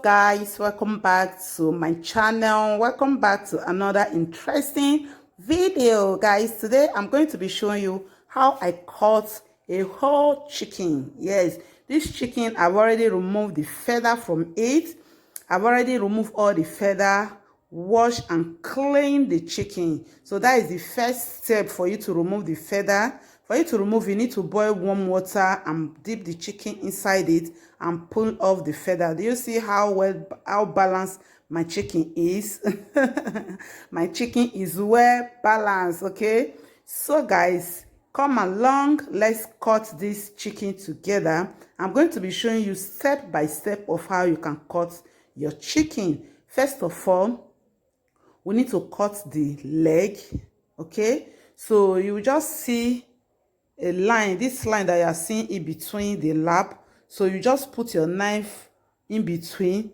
guys, welcome back to my channel. Welcome back to another interesting video. Guys, today I'm going to be showing you how I cut a whole chicken. Yes, this chicken, I've already removed the feather from it. I've already removed all the feather, wash and clean the chicken. So that is the first step for you to remove the feather. For you to remove, you need to boil warm water and dip the chicken inside it and pull off the feather. Do you see how balanced my chicken is? My chicken is well balanced, okay? So guys, come along, let's cut this chicken together. I'm going to be showing you step by step of how you can cut your chicken. First of all, we need to cut the leg, okay? So you just see a line, this line that you are seeing in between the lap. So you just put your knife in between.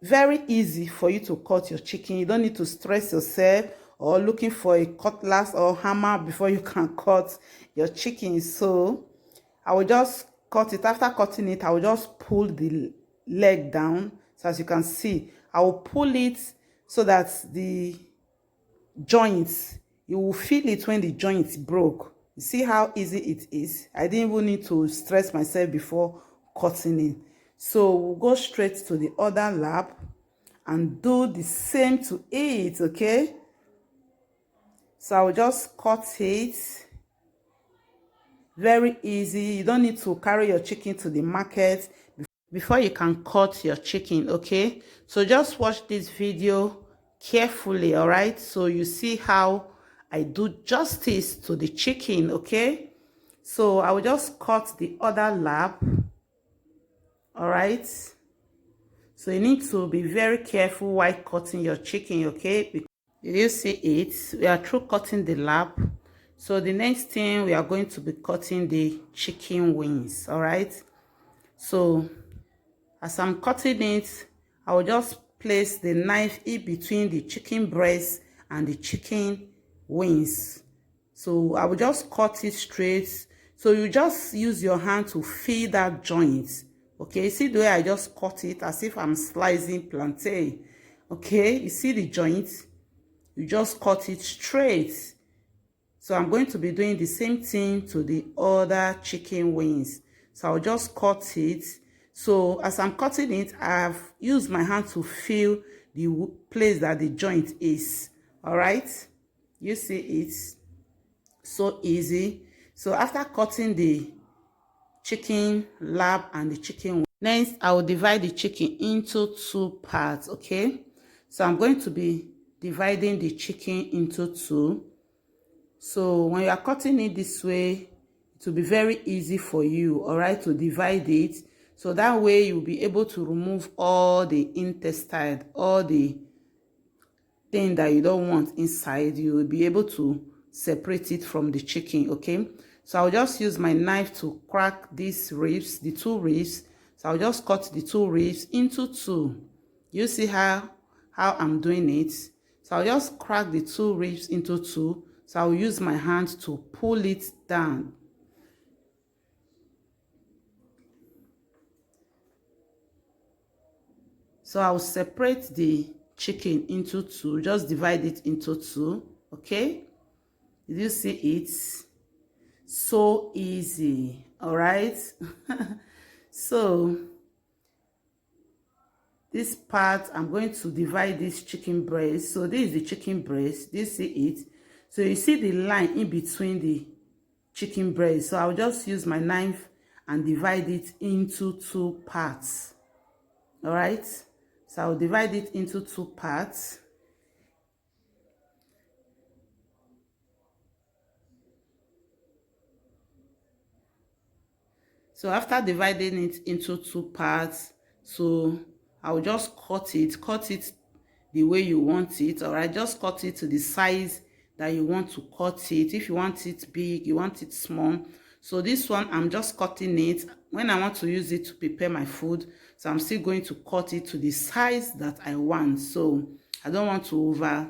Very easy for you to cut your chicken. You don't need to stress yourself or looking for a cutlass or hammer before you can cut your chicken. So I will just cut it. After cutting it, I will just pull the leg down. So as you can see, I will pull it so that the joints, you will feel it when the joints broke. You see how easy it is? I didn't even need to stress myself before cutting it. So we'll go straight to the other lap and do the same to it, okay? So I'll just cut it. Very easy. You don't need to carry your chicken to the market before you can cut your chicken, okay? So just watch this video carefully, all right? So you see how I do justice to the chicken, okay? So I will just cut the other lap, all right? So you need to be very careful while cutting your chicken, okay? Did you see it? We are through cutting the lap. So the next thing, we are going to be cutting the chicken wings, all right? So as I'm cutting it, I will just place the knife in between the chicken breast and the chicken wings. So I will just cut it straight. So you just use your hand to feel that joint. Okay, see the way I just cut it as if I'm slicing plantain. Okay, you see the joint? You just cut it straight. So I'm going to be doing the same thing to the other chicken wings. So I'll just cut it. So as I'm cutting it, I've used my hand to feel the place that the joint is. All right, you see it, so easy. So after cutting the chicken lap and the chicken, next I will divide the chicken into two parts, okay? So I'm going to be dividing the chicken into two. So when you are cutting it this way, it will be very easy for you, all right, to divide it. So that way you'll be able to remove all the intestine, all the thing that you don't want inside. You will be able to separate it from the chicken, okay? So I'll just use my knife to crack these ribs, the two ribs. So I'll just cut the two ribs into two. You see how I'm doing it? So I'll just crack the two ribs into two. So I'll use my hand to pull it down. So I'll separate the chicken into two, just divide it into two, okay? Did you see it? So easy, all right? So this part, I'm going to divide this chicken breast. So this is the chicken breast. Do you see it? So you see the line in between the chicken breast. So I'll just use my knife and divide it into two parts, all right? So I'll divide it into two parts. So after dividing it into two parts, so I'll just cut it the way you want it, all right? Just cut it to the size that you want to cut it. If you want it big, you want it small. So this one, I'm just cutting it when I want to use it to prepare my food. So I'm still going to cut it to the size that I want. So I don't want to over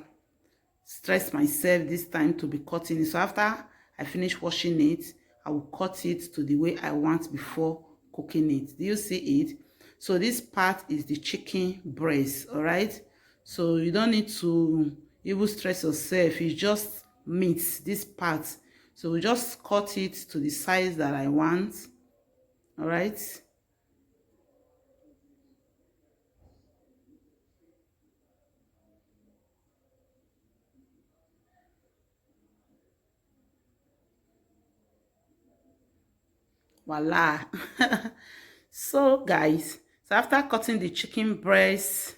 stress myself this time to be cutting it. So after I finish washing it, I will cut it to the way I want before cooking it. Do you see it? So this part is the chicken breast, all right? So you don't need to even stress yourself. It's just meat, this part. So we just cut it to the size that I want, all right? Voila. So guys, so after cutting the chicken breast,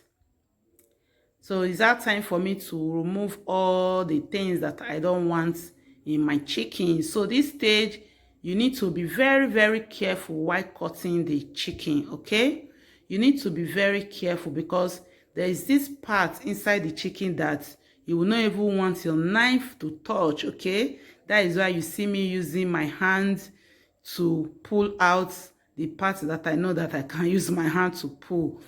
so it's that time for me to remove all the things that I don't want in my chicken. So this stage, you need to be very, very careful while cutting the chicken, okay? You need to be very careful because there is this part inside the chicken that you will not even want your knife to touch, okay? That is why you see me using my hand to pull out the parts that I know that I can use my hand to pull.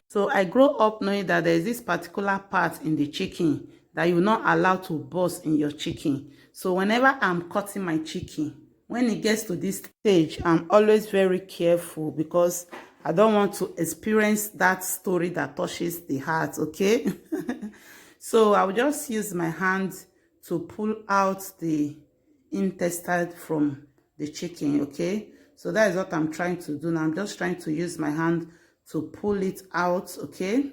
So I grow up knowing that there is this particular part in the chicken that you're not allowed to burst in your chicken. So whenever I'm cutting my chicken, when it gets to this stage, I'm always very careful because I don't want to experience that story that touches the heart, okay? So I'll just use my hand to pull out the intestine from the chicken, okay? So that is what I'm trying to do now. I'm just trying to use my hand to pull it out, okay?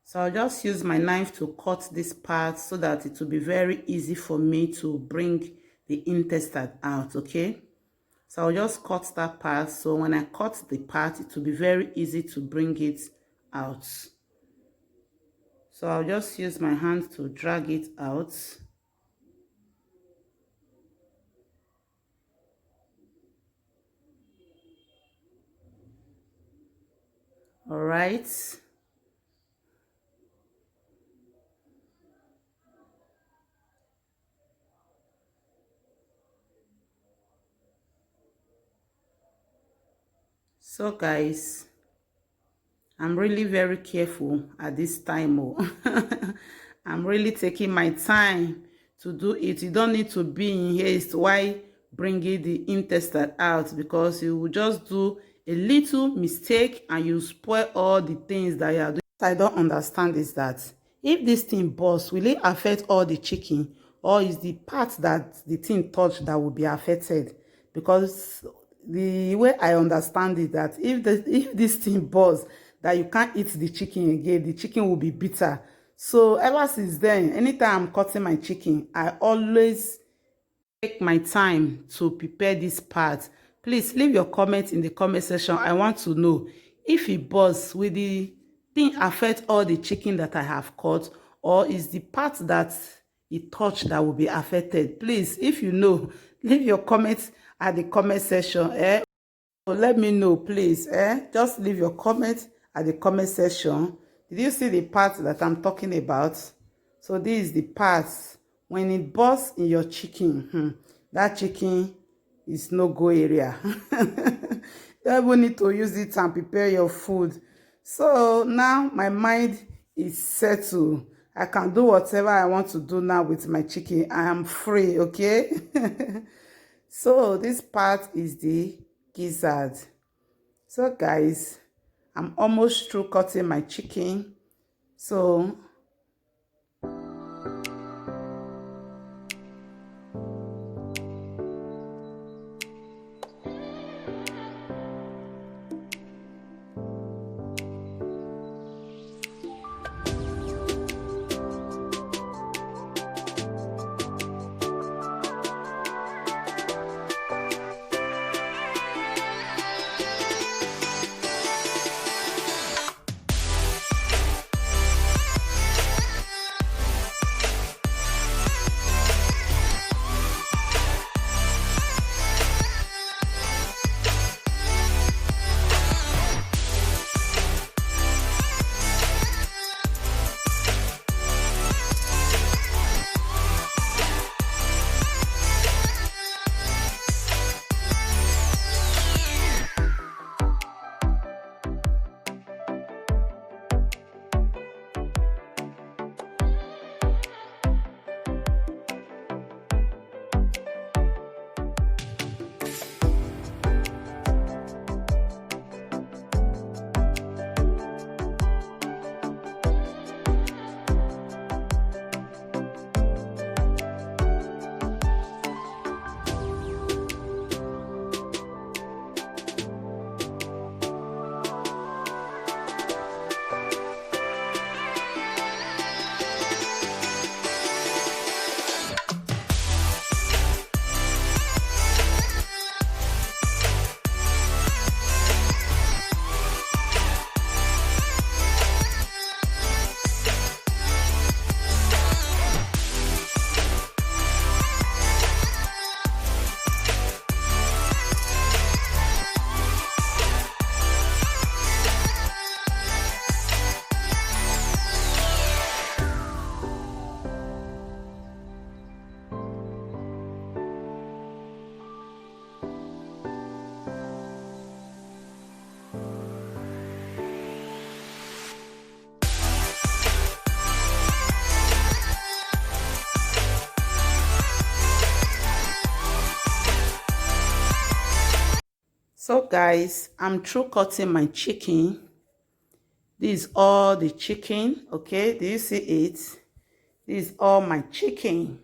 So I'll just use my knife to cut this part so that it will be very easy for me to bring the intestine out, okay? So I'll just cut that part. So when I cut the part, it will be very easy to bring it out. So I'll just use my hand to drag it out. All right. So guys, I'm really very careful at this time. Oh. I'm really taking my time to do it. You don't need to be in haste while bringing the intestine out because you will just do a little mistake and you spoil all the things that you are doing. What I don't understand is that if this thing bursts, will it affect all the chicken or is the part that the thing touched that will be affected? Because the way I understand it, that if this thing bursts, that you can't eat the chicken again, the chicken will be bitter. So ever since then, anytime I'm cutting my chicken, I always take my time to prepare this part. Please leave your comment in the comment section. I want to know if it bursts, will the thing affect all the chicken that I have cut, or is the part that it touched that will be affected? Please, if you know, leave your comments at the comment section. So let me know, please. Just leave your comment at the comment section. Did you see the part that I'm talking about? So this is the part when it bursts in your chicken. That chicken is no go area. You don't even need to use it and prepare your food. So now my mind is settled. I can do whatever I want to do now with my chicken. I am free, okay? So this part is the gizzard. So guys, I'm almost through cutting my chicken. So So guys, I'm through cutting my chicken. This is all the chicken, okay? Do you see it? This is all my chicken.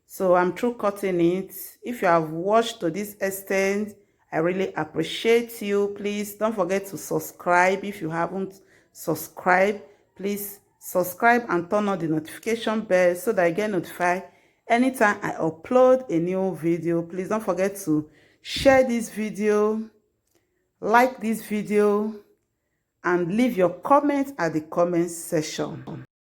So I'm through cutting it. If you have watched to this extent, I really appreciate you. Please don't forget to subscribe. If you haven't subscribed, please subscribe and turn on the notification bell so that I get notified anytime I upload a new video. Please don't forget to share this video, like this video, and leave your comments at the comment section.